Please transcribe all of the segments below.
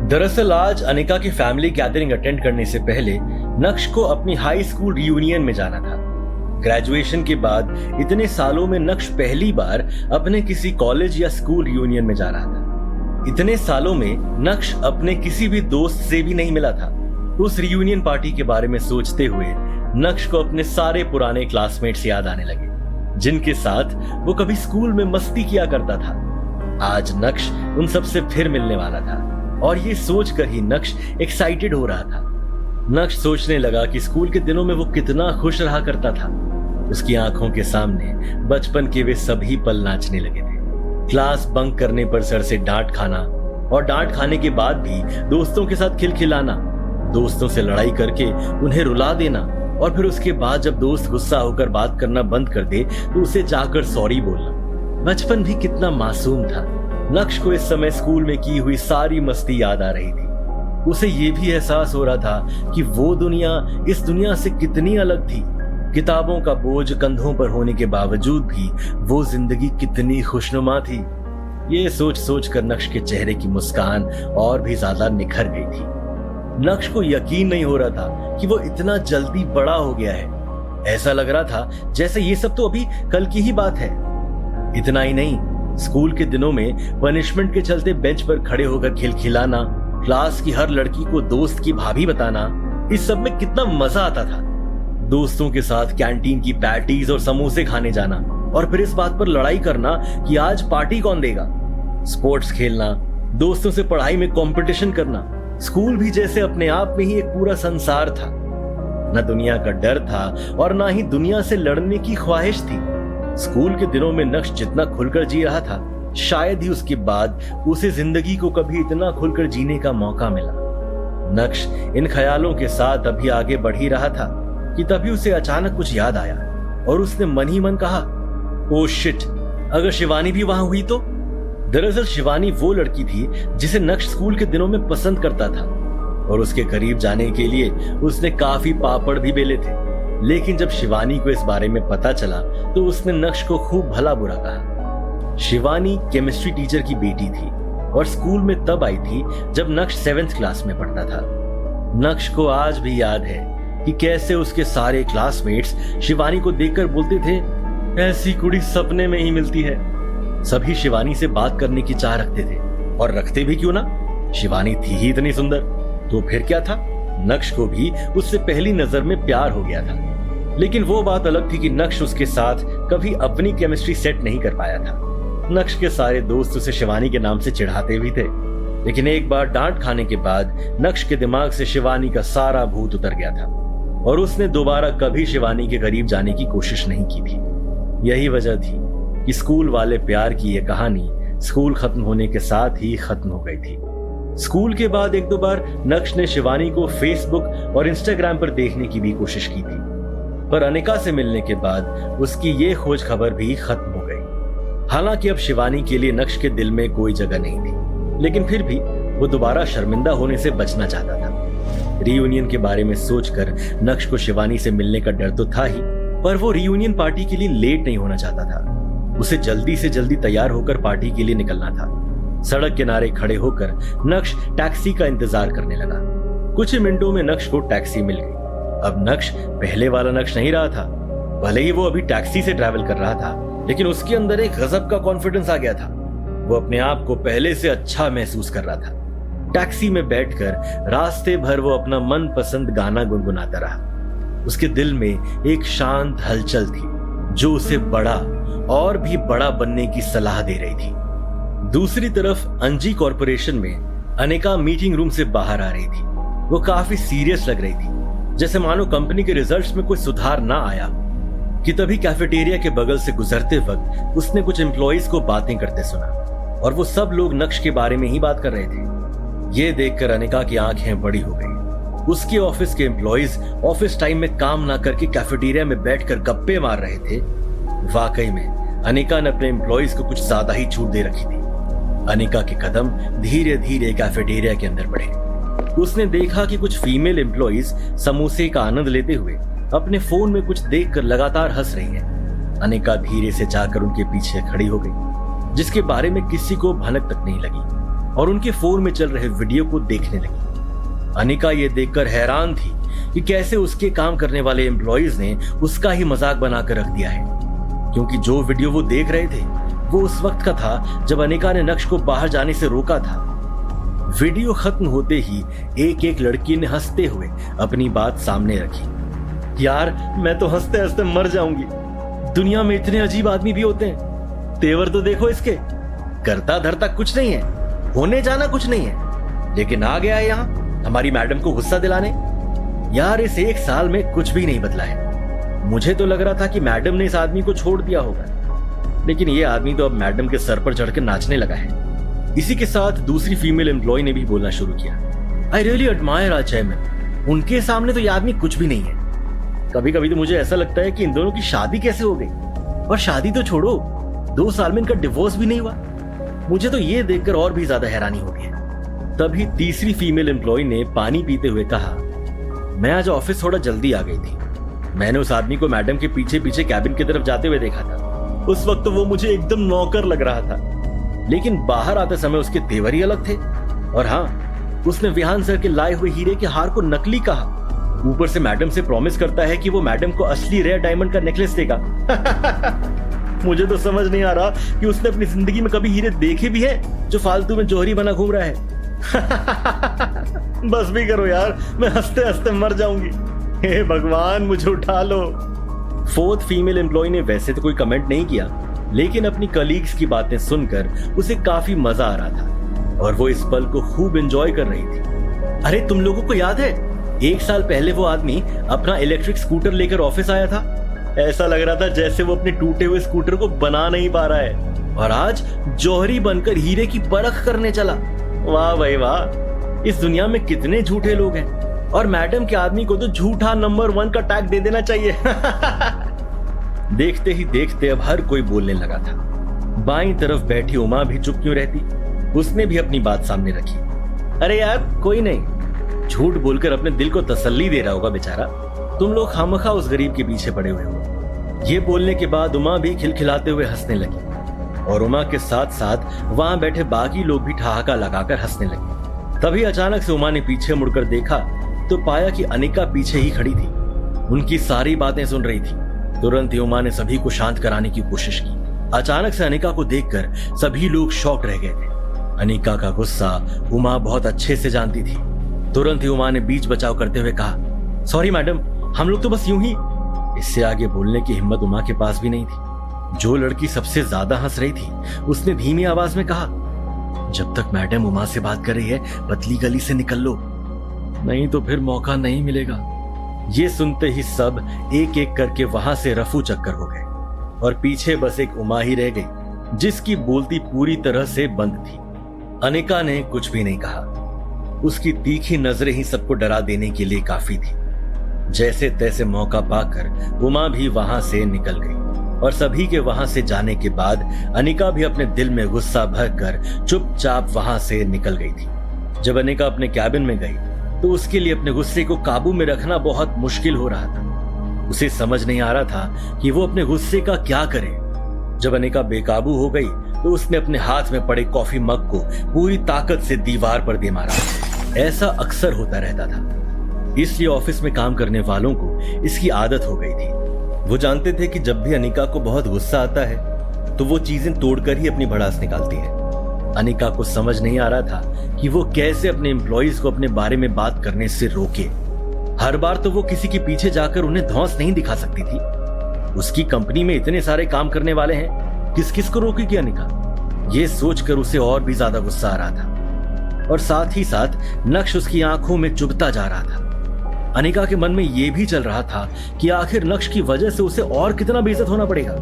दरअसल आज अनिका की फैमिली गैदरिंग अटेंड करने से पहले नक्श को अपनी हाई स्कूल रियूनियन में जाना था। ग्रेजुएशन के बाद इतने सालों में नक्श पहली बार अपने किसी कॉलेज या स्कूल रियूनियन में जा रहा था। इतने सालों में नक्श अपने किसी भी दोस्त से भी नहीं मिला था। उस रियूनियन पार्टी के बारे में सोचते हुए नक्श को अपने सारे पुराने क्लासमेट्स याद आने लगे, जिनके साथ वो कभी स्कूल में मस्ती किया करता था। आज नक्श उन सबसे फिर मिलने वाला था और ये सोचकर ही नक्श एक्साइटेड हो रहा था। नक्श सोचने लगा कि स्कूल के दिनों में वो कितना खुश रहा करता था। उसकी आंखों के सामने बचपन के वे सभी पल नाचने लगे थे। क्लास बंक करने पर सर से डांट खाना और डांट खाने के बाद भी दोस्तों के साथ खिलखिलाना, दोस्तों से लड़ाई करके उन्हें रुला देना और फिर उसके बाद जब दोस्त गुस्सा होकर बात करना बंद कर दे तो उसे जाकर सॉरी बोलना। बचपन भी कितना मासूम था। नक्श को इस समय स्कूल में की हुई सारी मस्ती याद आ रही थी। उसे ये भी एहसास हो रहा था कि वो दुनिया इस दुनिया से कितनी अलग थी। किताबों का बोझ कंधों पर होने के बावजूद भी वो जिंदगी कितनी खुशनुमा थी। ये सोच सोच कर नक्श के चेहरे की मुस्कान और भी ज्यादा निखर गई थी। नक्श को यकीन नहीं हो रहा था कि वो इतना जल्दी बड़ा हो गया है। ऐसा लग रहा था जैसे ये सब तो अभी कल की ही बात है। इतना ही नहीं, स्कूल के दिनों में पनिशमेंट के चलते बेंच पर खड़े होकर खिलखिलाना, क्लास की हर लड़की को दोस्त की भाभी बताना, इस सब में कितना मजा आता था। दोस्तों के साथ कैंटीन की पैटीज और समोसे खाने जाना और फिर इस बात पर लड़ाई करना कि आज पार्टी कौन देगा। स्पोर्ट्स खेलना, दोस्तों से पढ़ाई में कंपटीशन करना, स्कूल भी जैसे अपने आप में ही एक पूरा संसार था। न दुनिया का डर था और ना ही दुनिया से लड़ने की ख्वाहिश थी। स्कूल के दिनों में नक्श जितना खुलकर जी रहा था, शायद ही उसके बाद उसे जिंदगी को कभी इतना खुलकर जीने का मौका मिला। नक्श इन ख्यालों के साथ अभी आगे बढ़ ही रहा था कि तभी उसे अचानक कुछ याद आया और उसने मन ही मन कहा, ओ शिट, अगर शिवानी भी वहां हुई तो। दरअसल शिवानी वो लड़की थी जिसे नक्श स्कूल के दिनों में पसंद करता था और उसके करीब जाने के लिए उसने काफी पापड़ भी बेले थे। लेकिन जब शिवानी को इस बारे में पता चला तो उसने नक्श को खूब भला बुरा कहा। शिवानी केमिस्ट्री टीचर की बेटी थी और स्कूल में तब आई थी जब नक्श 7th क्लास में पढ़ता था। नक्श को आज भी याद है कि कैसे उसके सारे क्लासमेट्स शिवानी को देखकर बोलते थे, ऐसी कुड़ी सपने में ही मिलती है। सभी शिवानी से बात करने की चाह रखते थे और रखते भी क्यों ना, शिवानी थी ही इतनी सुंदर। तो फिर क्या था, नक्श को भी उससे पहली नजर में प्यार हो गया था। लेकिन वो बात अलग थी कि नक्श उसके साथ कभी अपनी केमिस्ट्री सेट नहीं कर पाया था। नक्श के सारे दोस्त उसे शिवानी के नाम से चिढ़ाते भी थे। लेकिन एक बार डांट खाने के बाद नक्श के दिमाग से शिवानी का सारा भूत उतर गया था और उसने दोबारा कभी शिवानी के करीब जाने की कोशिश नहीं की थी। यही वजह थी कि स्कूल वाले प्यार की यह कहानी स्कूल खत्म होने के साथ ही खत्म हो गई थी। स्कूल के बाद एक दो बार नक्श ने शिवानी को फेसबुक और इंस्टाग्राम पर देखने की भी कोशिश की थी, पर अनिका से मिलने के बाद उसकी ये खोज खबर भी खत्म हो गई। हालांकि अब शिवानी के लिए नक्श के दिल में कोई जगह नहीं थी, लेकिन फिर भी वो दोबारा शर्मिंदा होने से बचना चाहता था। रियूनियन के बारे में सोचकर नक्श को शिवानी से मिलने का डर तो था ही, पर वो रियूनियन पार्टी के लिए लेट नहीं होना चाहता था। उसे जल्दी से जल्दी तैयार होकर पार्टी के लिए निकलना था। सड़क किनारे खड़े होकर नक्श टैक्सी का इंतजार करने लगा। कुछ ही मिनटों में नक्श को टैक्सी मिल गई। अब नक्श पहले वाला नक्श नहीं रहा था। भले ही वो अभी टैक्सी से ट्रैवल कर रहा था, लेकिन उसके अंदर एक गजब का कॉन्फिडेंस आ गया था। वो अपने आप को पहले से अच्छा महसूस कर रहा था। टैक्सी में बैठकर रास्ते भर वो अपना मनपसंद गाना गुनगुनाता रहा। उसके दिल में एक शांत हलचल थी जो उसे बड़ा और भी बड़ा बनने की सलाह दे रही थी। दूसरी तरफ अंजी कॉर्पोरेशन में अनिका मीटिंग रूम से बाहर आ रही थी। वो काफी सीरियस लग रही थी, जैसे मानो कंपनी के रिजल्ट्स में कोई सुधार ना आया कि तभी कैफेटेरिया के बगल से गुजरते वक्त उसने कुछ एम्प्लॉइज को बातें करते सुना और वो सब लोग नक्श के बारे में ही बात कर रहे थे। ये देखकर अनिका की आंखें बड़ी हो गई। उसके ऑफिस के एम्प्लॉइज ऑफिस टाइम में काम ना करके कैफेटेरिया में बैठकर गप्पे मार रहे थे। वाकई में अनिका ने अपने एम्प्लॉइज को कुछ ज्यादा ही छूट दे रखी थी। अनिका के कदम धीरे धीरे कैफेटेरिया के अंदर बढ़े। उसने देखा कि कुछ फीमेल एम्प्लॉइज समोसे का आनंद लेते हुए अपने फोन में कुछ देखकर लगातार हंस रही हैं। अनिका धीरे से जाकर उनके पीछे खड़ी हो गई, जिसके बारे में किसी को भनक तक नहीं लगी और उनके फोन में चल रहे वीडियो को देखने लगी। अनिका ये देखकर हैरान थी कि कैसे उसके काम करने वाले एम्प्लॉइज ने उसका ही मजाक बनाकर रख दिया है, क्योंकि जो वीडियो वो देख रहे थे वो उस वक्त का था जब अनिका ने नक्श को बाहर जाने से रोका था। वीडियो खत्म होते ही एक एक लड़की ने हंसते हुए अपनी बात सामने रखी। यार मैं तो हंसते हंसते मर जाऊंगी, दुनिया में इतने अजीब आदमी भी होते हैं। तेवर तो देखो इसके, करता धरता कुछ नहीं है, होने जाना कुछ नहीं है, लेकिन आ गया है यहाँ हमारी मैडम को गुस्सा दिलाने। यार इस 1 साल में कुछ भी नहीं बदला है। मुझे तो लग रहा था कि मैडम ने इस आदमी को छोड़ दिया होगा, लेकिन ये आदमी तो अब मैडम के सर पर चढ़कर नाचने लगा है। इसी के साथ दूसरी फीमेल एम्प्लॉय ने भी बोलना शुरू किया, I really admire our chairman, उनके सामने तो ये आदमी कुछ भी नहीं है। कभी कभी तो मुझे ऐसा लगता है कि इन दोनों की शादी कैसे हो गई, और शादी तो छोड़ो 2 साल में इनका डिवोर्स भी नहीं हुआ। मुझे तो ये देखकर और भी ज्यादा हैरानी हो गई। तभी तीसरी फीमेल एम्प्लॉय ने पानी पीते हुए कहा, मैं आज ऑफिस थोड़ा जल्दी आ गई थी। मैंने उस आदमी को मैडम के पीछे पीछे कैबिन की तरफ जाते हुए देखा था। उस वक्त तो वो मुझे एकदम नौकर लग रहा था, लेकिन बाहर आते समय उसके तेवर ही अलग थे। और हाँ, उसने विहान सर के लाए हुए हीरे के हार को नकली कहा। ऊपर से मैडम से प्रॉमिस करता है कि वो मैडम को असली रेयर डायमंड का नेकलेस देगा। मुझे तो समझ नहीं आ रहा कि उसने अपनी जिंदगी में कभी हीरे देखे भी हैं जो फालतू में जौहरी बना घूम रहा है। बस भी करो यार, मैं हंसते हंसते मर जाऊंगी। हे भगवान मुझे उठा लो। फोर्थ फीमेल एम्प्लॉय ने वैसे तो कोई कमेंट नहीं किया, लेकिन अपनी कलीग्स की बातें सुनकर उसे काफी मजा आ रहा था और वो इस पल को खूब एंजॉय कर रही थी। अरे तुम लोगों को याद है 1 साल पहले वो आदमी अपना इलेक्ट्रिक स्कूटर लेकर ऑफिस आया था। ऐसा लग रहा था जैसे वो अपने टूटे हुए स्कूटर को बना नहीं पा रहा है, और आज जौहरी बनकर हीरे की परख करने चला। वाह भाई वाह, इस दुनिया में कितने झूठे लोग हैं, और मैडम के आदमी को तो झूठा नंबर 1 का टैग दे देना चाहिए। देखते ही देखते अब हर कोई बोलने लगा था। बाईं तरफ बैठी उमा भी चुप क्यों रहती, उसने भी अपनी बात सामने रखी। अरे यार कोई नहीं, झूठ बोलकर अपने दिल को तसल्ली दे रहा होगा बेचारा, तुम लोग खामखा उस गरीब के पीछे पड़े हुए हो। ये बोलने के बाद उमा भी खिलखिलाते हुए हंसने लगी, और उमा के साथ साथ वहां बैठे बाकी लोग भी ठहाका लगाकर हंसने लगे। तभी अचानक से उमा ने पीछे मुड़कर देखा तो पाया कि अनिका पीछे ही खड़ी थी, उनकी सारी बातें सुन रही थी। तुरंत ही उमा ने सभी को शांत कराने की कोशिश की। अचानक से अनिका को देखकर सभी लोग शॉक्ड रह गए थे। अनिका का गुस्सा उमा बहुत अच्छे से जानती थी। तुरंत ही उमा ने बीच बचाव करते हुए कहा, सॉरी मैडम, हम लोग तो बस यूं ही। इससे आगे बोलने की हिम्मत उमा के पास भी नहीं थी। जो लड़की सबसे ज्यादा हंस रही थी उसने धीमी आवाज में कहा, जब तक मैडम उमा से बात कर रही है पतली गली से निकल लो, नहीं तो फिर मौका नहीं मिलेगा। ये सुनते ही सब एक एक करके वहां से रफू चक्कर हो गए, और पीछे बस एक उमा ही रह गई जिसकी बोलती पूरी तरह से बंद थी। अनिका ने कुछ भी नहीं कहा, उसकी तीखी नजरें ही सबको डरा देने के लिए काफी थी। जैसे तैसे मौका पाकर उमा भी वहां से निकल गई, और सभी के वहां से जाने के बाद अनिका भी अपने दिल में गुस्सा भरकर चुपचाप वहां से निकल गई थी। जब अनिका अपने कैबिन में गई तो उसके लिए अपने गुस्से को काबू में रखना बहुत मुश्किल हो रहा था। उसे समझ नहीं आ रहा था कि वो अपने गुस्से का क्या करे। जब अनिका बेकाबू हो गई तो उसने अपने हाथ में पड़े कॉफी मग को पूरी ताकत से दीवार पर दे मारा। ऐसा अक्सर होता रहता था, इसलिए ऑफिस में काम करने वालों को इसकी आदत हो गई थी। वो जानते थे कि जब भी अनिका को बहुत गुस्सा आता है तो वो चीजें तोड़कर ही अपनी भड़ास निकालती है। अनिका को समझ नहीं आ रहा था कि वो कैसे अपने एम्प्लॉइज को अपने बारे में बात करने से रोके। हर बार तो वो किसी के पीछे जाकर उन्हें धौंस नहीं दिखा सकती थी। उसकी कंपनी में इतने सारे काम करने वाले हैं, किस किस को रोकेगी अनिका? ये सोचकर उसे और भी ज्यादा गुस्सा आ रहा था, और साथ ही साथ नक्श उसकी आंखों में चुभता जा रहा था। अनिका के मन में यह भी चल रहा था कि आखिर नक्श की वजह से उसे और कितना बेइज्जत होना पड़ेगा।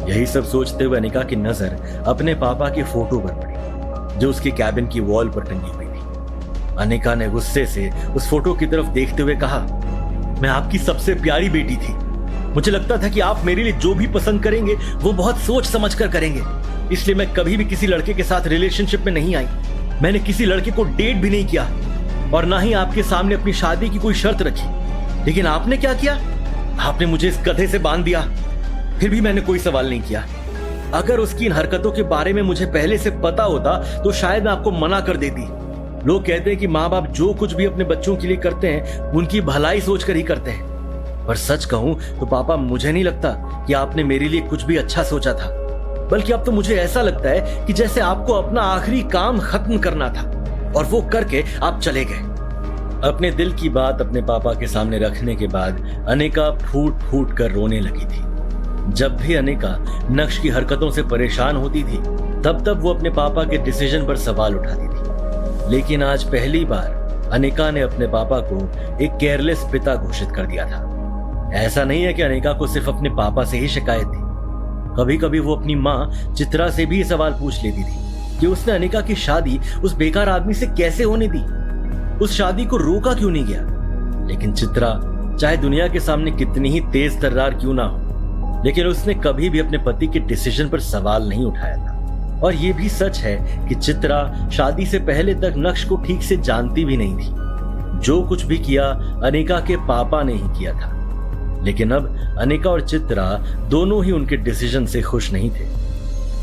यही सब सोचते हुए अनिका की नजर अपने पापा की फोटो पर पड़ी जो उसके कैबिन की वॉल पर टंगी हुई थी। अनिका ने गुस्से से उस फोटो की तरफ देखते हुए कहा, मैं आपकी सबसे प्यारी बेटी थी। मुझे लगता था कि आप मेरे लिए जो भी पसंद करेंगे वो बहुत सोच समझ कर करेंगे, इसलिए मैं कभी भी किसी लड़के के साथ रिलेशनशिप में नहीं आई। मैंने किसी लड़के को डेट भी नहीं किया, और ना ही आपके सामने अपनी शादी की कोई शर्त रखी। लेकिन आपने क्या किया? आपने मुझे इस गधे से बांध दिया। फिर भी मैंने कोई सवाल नहीं किया। अगर उसकी इन हरकतों के बारे में मुझे पहले से पता होता तो शायद मैं आपको मना कर देती। लोग कहते हैं कि माँ बाप जो कुछ भी अपने बच्चों के लिए करते हैं उनकी भलाई सोचकर ही करते हैं, पर सच कहूं तो पापा मुझे नहीं लगता कि आपने मेरे लिए कुछ भी अच्छा सोचा था, बल्कि अब तो मुझे ऐसा लगता है कि जैसे आपको अपना आखिरी काम खत्म करना था और वो करके आप चले गए। अपने दिल की बात अपने पापा के सामने रखने के बाद अनिका फूट फूट कर रोने लगी थी। जब भी अनिका नक्श की हरकतों से परेशान होती थी तब वो अपने पापा के डिसीजन पर सवाल उठाती थी, लेकिन आज पहली बार अनिका ने अपने पापा को एक केयरलेस पिता घोषित कर दिया था। ऐसा नहीं है कि अनिका को सिर्फ अपने पापा से ही शिकायत थी, कभी कभी वो अपनी माँ चित्रा से भी सवाल पूछ लेती थी कि उसने अनिका की शादी उस बेकार आदमी से कैसे होने दी, उस शादी को रोका क्यों नहीं गया। लेकिन चित्रा चाहे दुनिया के सामने कितनी ही तेज तर्रार क्यों ना हो, लेकिन उसने कभी भी अपने पति के डिसीजन पर सवाल नहीं उठाया था। और यह भी सच है कि चित्रा शादी से पहले तक नक्श को ठीक से जानती भी नहीं थी। जो कुछ भी किया अनिका के पापा ने ही किया था, लेकिन अब अनिका और चित्रा दोनों ही उनके डिसीजन से खुश नहीं थे।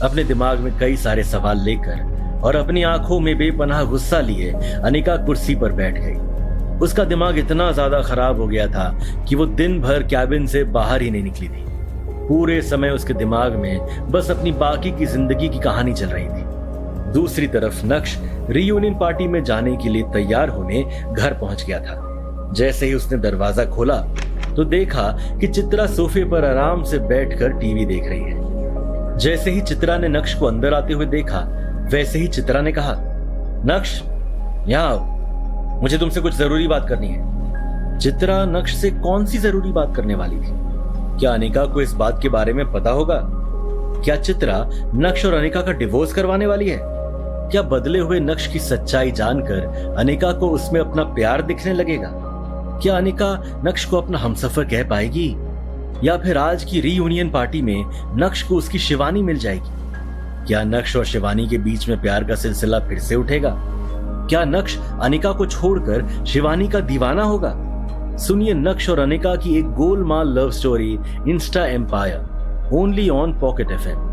अपने दिमाग में कई सारे सवाल लेकर और अपनी आंखों में बेपनाह गुस्सा लिए अनिका कुर्सी पर बैठ गई। उसका दिमाग इतना ज्यादा खराब हो गया था कि वो दिन भर कैबिन से बाहर ही नहीं निकली थी। पूरे समय उसके दिमाग में बस अपनी बाकी की जिंदगी की कहानी चल रही थी। दूसरी तरफ नक्श रीयूनियन पार्टी में जाने के लिए तैयार होने घर पहुंच गया था। जैसे ही उसने दरवाजा खोला तो देखा कि चित्रा सोफे पर आराम से बैठकर टीवी देख रही है। जैसे ही चित्रा ने नक्श को अंदर आते हुए देखा, वैसे ही चित्रा ने कहा, नक्श यहाँ आओ, मुझे तुमसे कुछ जरूरी बात करनी है। चित्रा नक्श से कौन सी जरूरी बात करने वाली थी? क्या अनिका को इस बात के बारे में पता होगा? क्या चित्रा नक्श और अनिका का डिवोर्स करवाने वाली है? क्या बदले हुए नक्श की सच्चाई जानकर अनिका को उसमें अपना प्यार दिखने लगेगा? क्या अनिका नक्श को अपना हमसफर कह पाएगी, या फिर आज की रीयूनियन पार्टी में नक्श को उसकी शिवानी मिल जाएगी? क्या नक्श और शिवानी के बीच में प्यार का सिलसिला फिर से उठेगा? क्या नक्श अनिका को छोड़कर शिवानी का दीवाना होगा? सुनिए नक्श और अनिका की एक गोलमाल love story insta empire, only on pocket FM।